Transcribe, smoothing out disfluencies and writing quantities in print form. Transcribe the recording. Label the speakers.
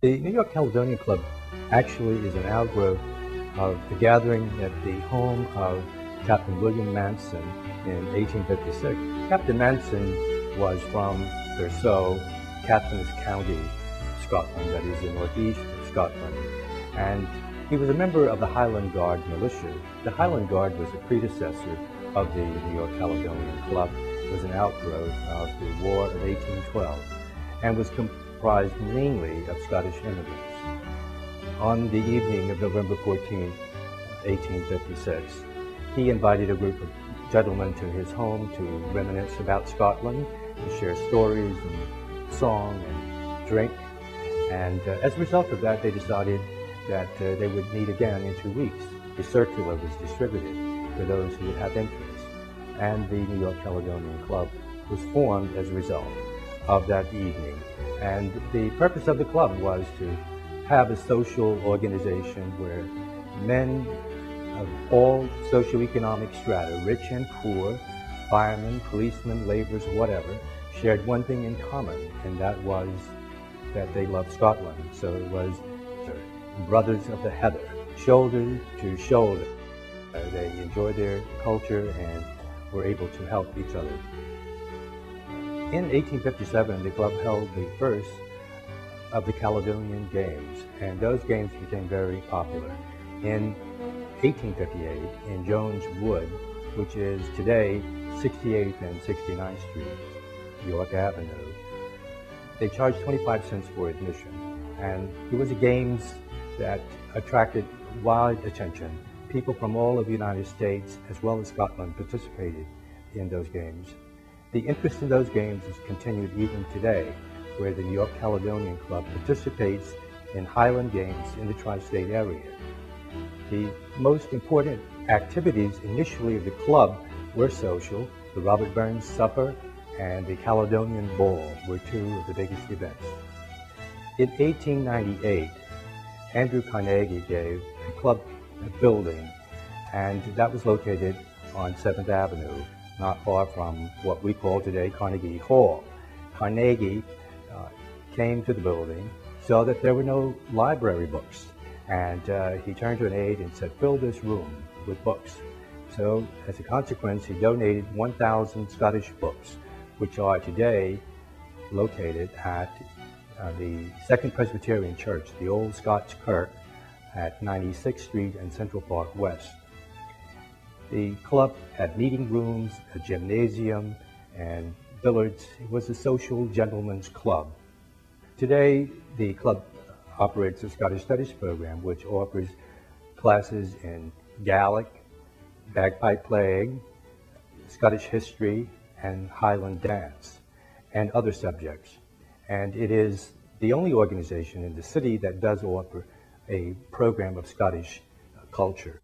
Speaker 1: The New York Caledonian Club actually is an outgrowth of the gathering at the home of Captain William Manson in 1856. Captain Manson was from Thurso, Caithness County, Scotland, that is in northeast of Scotland, and he was a member of the Highland Guard militia. The Highland Guard was a predecessor of the New York Caledonian Club. It was an outgrowth of the War of 1812 and was comprised mainly of Scottish immigrants. On the evening of November 14, 1856, he invited a group of gentlemen to his home to reminisce about Scotland, to share stories and song and drink. And as a result of that, they decided that they would meet again in 2 weeks. A circular was distributed for those who would have interest, and the New York Caledonian Club was formed as a result of that evening. And the purpose of the club was to have a social organization where men of all socioeconomic strata, rich and poor, firemen, policemen, laborers, whatever, shared one thing in common, and that was that they loved Scotland. So it was brothers of the heather, shoulder to shoulder. They enjoyed their culture and were able to help each other. In 1857, the club held the first of the Caledonian Games, and those games became very popular. In 1858, in Jones Wood, which is today 68th and 69th Street, York Avenue, they charged 25 cents for admission, and it was a games that attracted wide attention. People from all of the United States, as well as Scotland, participated in those games. The interest in those games is continued even today, where the New York Caledonian Club participates in Highland Games in the tri-state area. The most important activities initially of the club were social. The Robert Burns Supper and the Caledonian Ball were two of the biggest events. In 1898, Andrew Carnegie gave the club a building, and that was located on 7th Avenue, not far from what we call today Carnegie Hall. Carnegie came to the building, saw that there were no library books, and he turned to an aide and said, "Fill this room with books." So as a consequence, he donated 1,000 Scottish books, which are today located at the Second Presbyterian Church, the old Scots Kirk at 96th Street and Central Park West. The club had meeting rooms, a gymnasium, and billiards. It was a social gentleman's club. Today, the club operates a Scottish Studies program, which offers classes in Gaelic, bagpipe playing, Scottish history, and Highland dance, and other subjects. And it is the only organization in the city that does offer a program of Scottish culture.